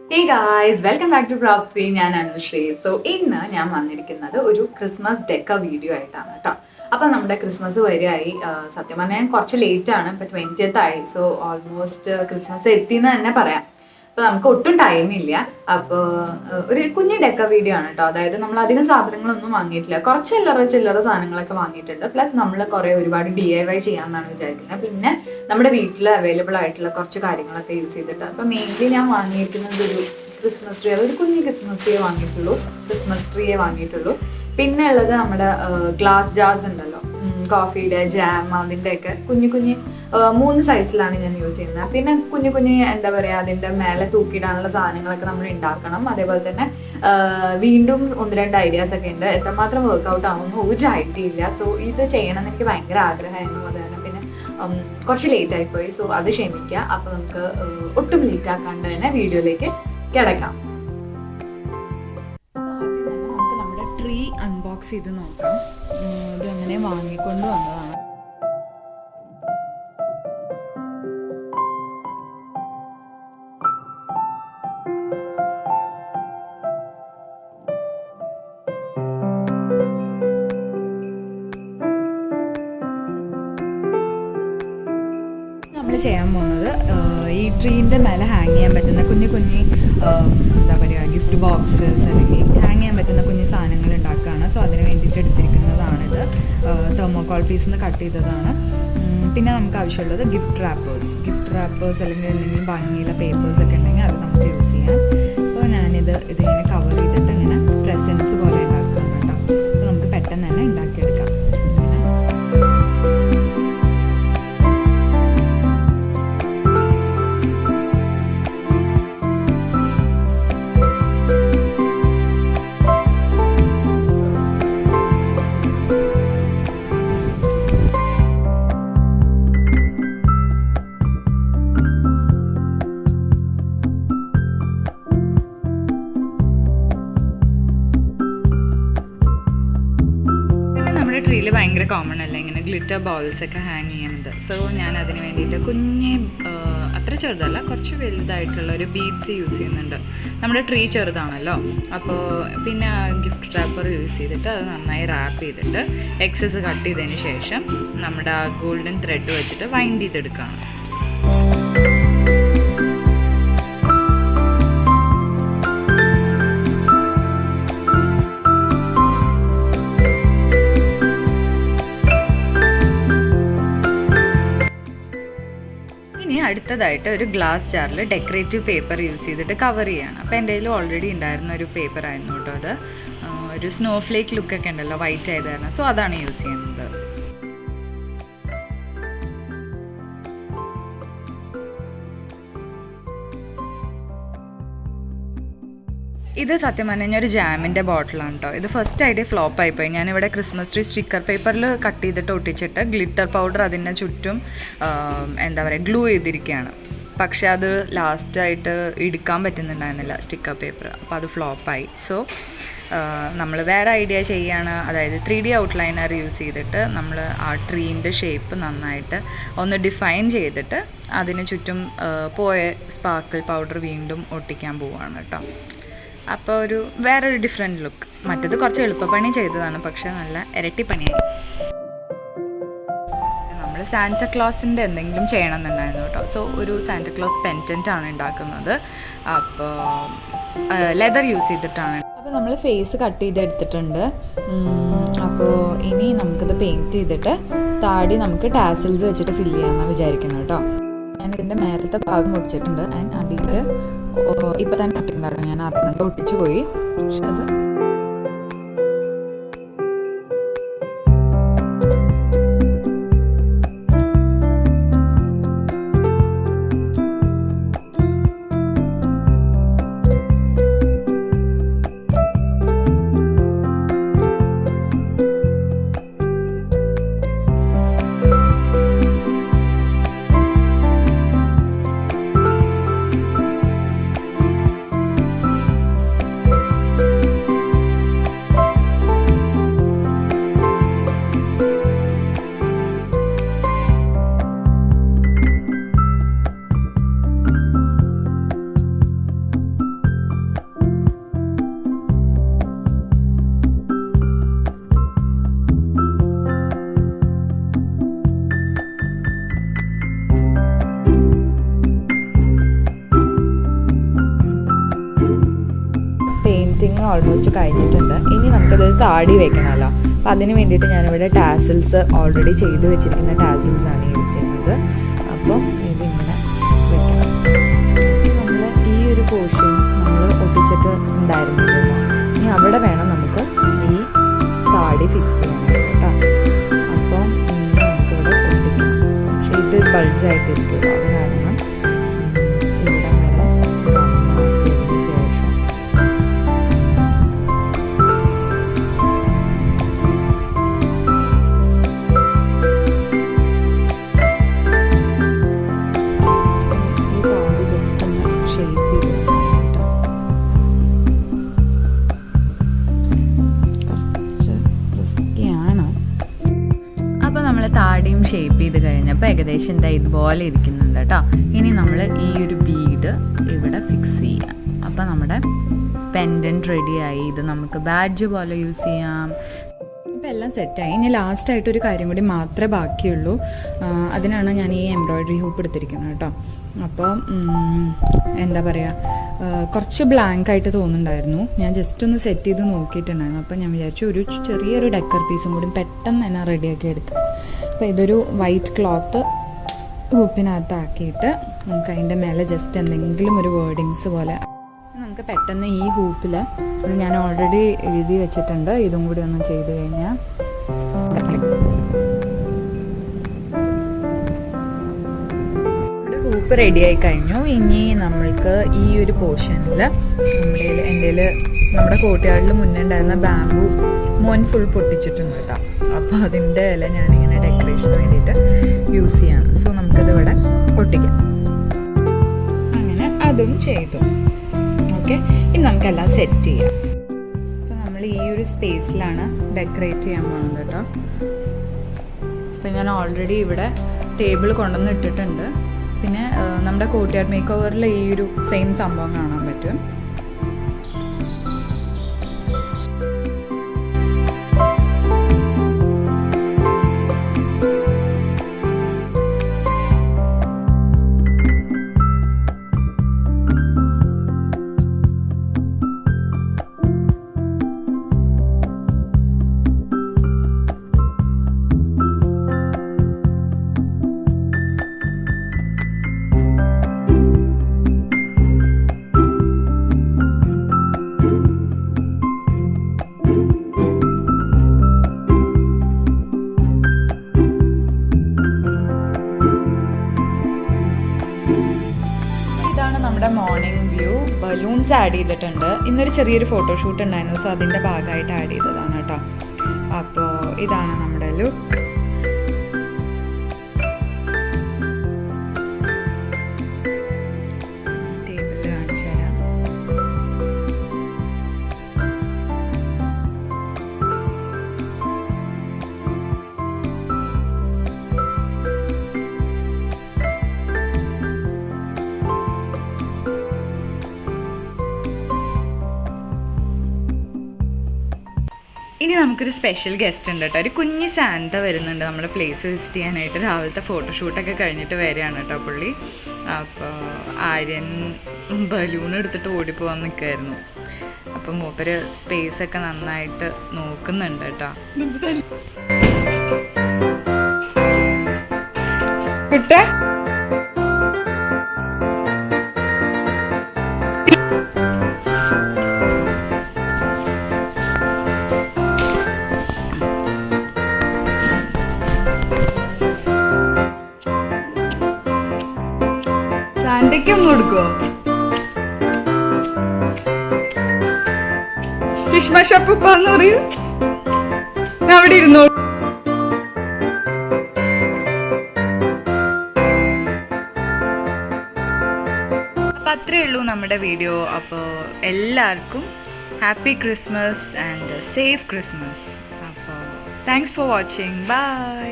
Hey guys, welcome back to Prapthvi. I am Anushree. So, in I am a Christmas decor video. So, Christmas is late, but 20th, so almost Christmas is അപ്പോൾ നമുക്ക് ഒട്ടും ടൈമില്ല. അപ്പോൾ ഒരു കുഞ്ഞു deca video ആണ് കേട്ടോ. അതായത് നമ്മൾ അധികം സാധനങ്ങളൊന്നും വാങ്ങിയിട്ടില്ല, കുറച്ച് ചില്ലറ സാധനങ്ങളൊക്കെ വാങ്ങിയിട്ടുണ്ട്. പ്ലസ് നമ്മൾ ഒരുപാട് DIY ചെയ്യാമെന്നാണ് വിചാരിക്കുന്നത്. പിന്നെ നമ്മുടെ വീട്ടിൽ അവൈലബിൾ ആയിട്ടുള്ള കുറച്ച് കാര്യങ്ങളൊക്കെ യൂസ് ചെയ്തിട്ട്. അപ്പോൾ മെയിൻലി ഞാൻ വാങ്ങിയിരിക്കുന്നത് ഒരു ക്രിസ്മസ് ട്രീ, അതൊരു കുഞ്ഞു ക്രിസ്മസ് ട്രീയെ വാങ്ങിയിട്ടുള്ളൂ. പിന്നെ ഉള്ളത് നമ്മുടെ ഗ്ലാസ് ജാർസ് ഉണ്ടല്ലോ, കോഫിയുടെ ജാം അതിൻ്റെയൊക്കെ കുഞ്ഞു 3 സൈസിലാണ് ഞാൻ യൂസ് ചെയ്യുന്നത്. പിന്നെ കുഞ്ഞു എന്താ പറയുക, അതിൻ്റെ മേലെ തൂക്കിയിടാനുള്ള സാധനങ്ങളൊക്കെ നമ്മൾ ഉണ്ടാക്കണം. അതേപോലെ തന്നെ വീണ്ടും 1-2 ഐഡിയാസ് ഒക്കെ ഉണ്ട്. എത്രമാത്രം വർക്കൗട്ട് ആവുമെന്ന് ഒരു ഐഡിയ ഇല്ല. സോ ഇത് ചെയ്യണമെന്ന് എനിക്ക് ഭയങ്കര ആഗ്രഹമായിരുന്നു. അത് തന്നെ പിന്നെ കുറച്ച് ലേറ്റ് ആയിപ്പോയി. സോ അത് ക്ഷമിക്കുക. അപ്പോൾ നമുക്ക് ഒട്ടും ലേറ്റ് ആക്കാണ്ട് തന്നെ വീഡിയോയിലേക്ക് കിടക്കാം. ആദ്യം തന്നെ നമുക്ക് നമ്മുടെ ട്രീ അൺബോക്സ് ചെയ്ത് നോക്കാം. ഇത് അങ്ങനെ വാങ്ങിക്കൊണ്ട് വന്നതാണ്. നമ്മൾ ചെയ്യാൻ പോകുന്നത് ഈ ട്രീൻ്റെ മേലെ ഹാങ് ചെയ്യാൻ പറ്റുന്ന കുഞ്ഞു എന്താ പറയുക, ഗിഫ്റ്റ് ബോക്സസ് അല്ലെങ്കിൽ ഹാങ് ചെയ്യാൻ പറ്റുന്ന കുഞ്ഞു സാധനങ്ങൾ ഉണ്ടാക്കുകയാണ്. സോ അതിന് വേണ്ടിയിട്ട് എടുത്തിരിക്കുന്നതാണിത്. തെർമോകോൾ പീസിൽ നിന്ന് കട്ട് ചെയ്തതാണ്. പിന്നെ നമുക്ക് ആവശ്യമുള്ളത് ഗിഫ്റ്റ് റാപ്പേഴ്സ് അല്ലെങ്കിൽ എന്തെങ്കിലും ഭംഗിയുള്ള പേപ്പേഴ്സ് ഒക്കെ ഉണ്ടെങ്കിൽ അത് നമുക്ക് യൂസ് ചെയ്യാം. അപ്പോൾ ഇതിങ്ങനെ കവർ ചെയ്തിട്ട് ഇങ്ങനെ പ്രസൻസ് പോലെ ഉണ്ടാക്കുകയാണ് കേട്ടോ. അപ്പോൾ നമുക്ക് പെട്ടെന്ന് തന്നെ ഉണ്ടാക്കിയെടുക്കാം. ട്രീയിൽ ഭയങ്കര കോമൺ അല്ല ഇങ്ങനെ ഗ്ലിറ്റർ ബോൾസ് ഒക്കെ ഹാങ് ചെയ്യുന്നത്. സോ ഞാൻ അതിന് വേണ്ടിയിട്ട് അത്ര ചെറുതല്ല, കുറച്ച് വലുതായിട്ടുള്ള ഒരു ബീഡ്സ് യൂസ് ചെയ്യുന്നുണ്ട്. നമ്മുടെ ട്രീ ചെറുതാണല്ലോ, അപ്പോൾ പിന്നെ ഗിഫ്റ്റ് റാപ്പർ യൂസ് ചെയ്തിട്ട് അത് നന്നായി റാപ്പ് ചെയ്തിട്ട് എക്സസ് കട്ട് ചെയ്തതിന് ശേഷം നമ്മുടെ ആ ഗോൾഡൻ ത്രെഡ് വെച്ചിട്ട് വൈൻഡ് ചെയ്തെടുക്കുകയാണ്. അടുത്തതായിട്ട് ഒരു ഗ്ലാസ് ജാറിൽ ഡെക്കറേറ്റീവ് പേപ്പർ യൂസ് ചെയ്തിട്ട് കവർ ചെയ്യണം. അപ്പോൾ എൻ്റെ കയ്യിൽ ഓൾറെഡി ഉണ്ടായിരുന്ന ഒരു പേപ്പർ ആയിരുന്നു കേട്ടോ അത്. ഒരു സ്നോ ഫ്ലേക്ക് ലുക്കൊക്കെ ഉണ്ടല്ലോ, വൈറ്റ് ആയത് കാരണം. സോ അതാണ് യൂസ് ചെയ്യുന്നത്. ഇത് സത്യം പറഞ്ഞാൽ ഒരു ജാമിൻ്റെ ബോട്ടിലാണ് കേട്ടോ. ഇത് ഫസ്റ്റ് ഐഡിയ ഫ്ലോപ്പ് ആയിപ്പോയി. ഞാനിവിടെ ക്രിസ്മസ് ട്രീ സ്റ്റിക്കർ പേപ്പറിൽ കട്ട് ചെയ്തിട്ട് ഒട്ടിച്ചിട്ട് ഗ്ലിറ്റർ പൗഡർ അതിൻ്റെ ചുറ്റും എന്താ പറയുക ഗ്ലൂ ചെയ്തിരിക്കുകയാണ്. പക്ഷേ അത് ലാസ്റ്റായിട്ട് എടുക്കാൻ പറ്റുന്നുണ്ടായിരുന്നില്ല സ്റ്റിക്കർ പേപ്പർ. അപ്പോൾ അത് ഫ്ലോപ്പായി. സോ നമ്മൾ വേറെ ഐഡിയ ചെയ്യുകയാണ്. അതായത് 3D ഔട്ട്ലൈനർ യൂസ് ചെയ്തിട്ട് നമ്മൾ ആ ട്രീൻ്റെ ഷേപ്പ് നന്നായിട്ട് ഒന്ന് ഡിഫൈൻ ചെയ്തിട്ട് അതിന് ചുറ്റും പോയ സ്പാർക്കിൾ പൗഡർ വീണ്ടും ഒട്ടിക്കാൻ പോവുകയാണ് കേട്ടോ. അപ്പോൾ വേറൊരു ഡിഫറെൻറ്റ് ലുക്ക്. മറ്റേത് കുറച്ച് എളുപ്പപ്പണി ചെയ്തതാണ്, പക്ഷേ നല്ല ഇരട്ടിപ്പണിയായി. നമ്മൾ സാന്റക്ലോസിൻ്റെ എന്തെങ്കിലും ചെയ്യണമെന്നുണ്ടായിരുന്നു കേട്ടോ. സോ ഒരു സാന്റക്ലോസ് പെൻഡൻ്റ് ആണ് ഉണ്ടാക്കുന്നത്. അപ്പോൾ ലെതർ യൂസ് ചെയ്തിട്ടാണ്. അപ്പോൾ നമ്മൾ ഫേസ് കട്ട് ചെയ്തെടുത്തിട്ടുണ്ട്. അപ്പോൾ ഇനി നമുക്കിത് പെയിൻറ്റ് ചെയ്തിട്ട് താടി നമുക്ക് ടാസിൽസ് വെച്ചിട്ട് ഫില്ല് ചെയ്യാമെന്നാണ് വിചാരിക്കുന്നത് കേട്ടോ. ഞാൻ ഇതിൻ്റെ മേലത്തെ ഭാഗം ഒട്ടിച്ചിട്ടുണ്ട്. ആൻഡ് അടിയിൽ ഇപ്പം തന്നെ ഒട്ടിട്ടുണ്ടായിരുന്നു. ഞാൻ അറിയുന്നത് ഒട്ടിച്ചു പോയി. പക്ഷെ അത് ഡെക്കറേറ്റിംഗ് ഓൾമോസ്റ്റ് കഴിഞ്ഞിട്ടുണ്ട്. ഇനി നമുക്കത് താടി വെക്കണമല്ലോ. അപ്പോൾ അതിന് വേണ്ടിയിട്ട് ഞാനിവിടെ ടാസിൽസ് ഓൾറെഡി ചെയ്ത് വെച്ചിരിക്കുന്ന ടാസിൽസാണ് യൂസ് ചെയ്യുന്നത്. അപ്പോൾ ഇതിങ്ങനെ വെക്കണം. നമ്മൾ ഈ ഒരു പോർഷൻ നമ്മൾ ഒട്ടിച്ചിട്ട് ഉണ്ടായിരുന്നില്ലല്ലോ, ഇനി അവിടെ വേണം നമുക്ക് ഈ താടി ഫിക്സ് ചെയ്യാനായിട്ട് കേട്ടോ. അപ്പോൾ നമുക്കിവിടെ ഒട്ടിക്കണം. പക്ഷേ ഇത് ബൾജായിട്ടിരിക്കുമല്ലോ, അത് കാരണം ഇവിടെ വരെ ഗമ്മാക്കിയതിന് ശേഷം ഈ താടി ജസ്റ്റ് ഒന്ന് ഷേപ്പ് ചെയ്ത് കൊടുക്കണം കേട്ടോ. കുറച്ച് റിസ്ക്കിയാണ്. അപ്പോൾ നമ്മൾ താടിയും ഷേപ്പ് ചെയ്ത് കഴിഞ്ഞപ്പോൾ ഏകദേശം എന്താ ഇതുപോലെ ഇരിക്കുന്നുണ്ട് കേട്ടോ. ഇനി നമ്മൾ ഈ ഒരു ബീഡ് ഇവിടെ ഫിക്സ് ചെയ്യാം. അപ്പോൾ നമ്മുടെ പെൻഡൻറ്റ് റെഡിയായി. ഇത് നമുക്ക് ബാഡ്ജ് പോലെ യൂസ് ചെയ്യാം. ഇപ്പോൾ എല്ലാം സെറ്റായി. ഇനി ലാസ്റ്റായിട്ടൊരു കാര്യം കൂടി മാത്രമേ ബാക്കിയുള്ളൂ. അതിനാണ് ഞാൻ ഈ എംബ്രോയ്ഡറി ഹൂപ്പ് എടുത്തിരിക്കുന്നത് കേട്ടോ. അപ്പോൾ എന്താ പറയുക, കുറച്ച് ബ്ലാങ്ക് ആയിട്ട് തോന്നുന്നുണ്ടായിരുന്നു. ഞാൻ ജസ്റ്റ് ഒന്ന് സെറ്റ് ചെയ്ത് നോക്കിയിട്ടുണ്ടായിരുന്നു. അപ്പോൾ ഞാൻ വിചാരിച്ചു ഒരു ചെറിയൊരു ഡെക്കർ പീസും കൂടി പെട്ടെന്ന് തന്നെ റെഡിയാക്കി എടുക്കാം. അപ്പോൾ ഇതൊരു വൈറ്റ് ക്ലോത്ത് ഹൂപ്പിനകത്താക്കിയിട്ട് നമുക്ക് അതിൻ്റെ മേലെ ജസ്റ്റ് എന്തെങ്കിലും ഒരു വേർഡിങ്സ് പോലെ നമുക്ക് പെട്ടെന്ന് ഈ ഹൂപ്പിൽ ഞാൻ ഓൾറെഡി എഴുതി വെച്ചിട്ടുണ്ട്. ഇതും കൂടി ഒന്ന് ചെയ്ത് കഴിഞ്ഞാൽ ഹൂപ്പ് റെഡിയായി കഴിഞ്ഞു. ഇനി നമ്മൾക്ക് ഈ ഒരു പോർഷനിൽ നമ്മുടെ കോട്ടയാടിൽ മുന്നേ ഉണ്ടായിരുന്ന ബാമ്പു മോൻ ഫുൾ പൊട്ടിച്ചിട്ടുണ്ട് കേട്ടോ. അപ്പോൾ അതിൻ്റെ ഇല ഞാനിങ്ങനെ ഡെക്കറേഷന് വേണ്ടിയിട്ട് യൂസ് ചെയ്യാണ്. സോ നമുക്കത് ഇവിടെ പൊട്ടിക്കാം. അങ്ങനെ അതും ചെയ്തു. ഓക്കെ, ഇനി നമുക്കെല്ലാം സെറ്റ് ചെയ്യാം. അപ്പോൾ നമ്മൾ ഈ ഒരു സ്പേസിലാണ് ഡെക്കറേറ്റ് ചെയ്യാൻ പോകുന്നത് കേട്ടോ. അപ്പോൾ ഞാൻ ഓൾറെഡി ഇവിടെ ടേബിൾ കൊണ്ടുവന്ന് ഇട്ടിട്ടുണ്ട്. പിന്നെ നമ്മുടെ കോട്ടയാട് മേക്ക് ഓവറിൽ ഈ ഒരു സെയിം സംഭവം കാണാൻ പറ്റും. നമ്മുടെ മോർണിംഗ് വ്യൂ. ബലൂൺസ് ആഡ് ചെയ്തിട്ടുണ്ട്. ഇന്നൊരു ചെറിയൊരു ഫോട്ടോഷൂട്ട് ഉണ്ടായിരുന്നു, സോ അതിൻ്റെ ഭാഗമായിട്ട് ആഡ് ചെയ്തതാണ് കേട്ടോ. അപ്പോൾ ഇതാണ് നമ്മുടെ ലുക്ക്. ടേബിൾ കാണിച്ചു തരാം. ഇനി നമുക്കൊരു സ്പെഷ്യൽ ഗസ്റ്റ് ഉണ്ട് കേട്ടോ. ഒരു കുഞ്ഞ് സാന്ത വരുന്നുണ്ട് നമ്മുടെ പ്ലേസ് വിസിറ്റ് ചെയ്യാനായിട്ട്. രാവിലത്തെ ഫോട്ടോഷൂട്ടൊക്കെ കഴിഞ്ഞിട്ട് വരികയാണ് കേട്ടോ പുള്ളി. അപ്പോൾ ആര്യൻ ബലൂൺ എടുത്തിട്ട് ഓടിപ്പോകാൻ നിൽക്കുമായിരുന്നു. അപ്പം മൂപ്പര് സ്പേസൊക്കെ നന്നായിട്ട് നോക്കുന്നുണ്ട് കേട്ടോ. കിട്ടേ സാന്റയ്ക്കും കൊടുക്കോ? കിഷ്മഷപ്പൂപ്പാന്ന് പറയൂ. അവിടെ ഇരുന്നോ. അപ്പം അത്രയേ ഉള്ളൂ നമ്മുടെ വീഡിയോ. അപ്പോൾ എല്ലാവർക്കും happy Christmas and safe Christmas. അപ്പോൾ താങ്ക്സ് ഫോർ വാച്ചിങ്. ബൈ.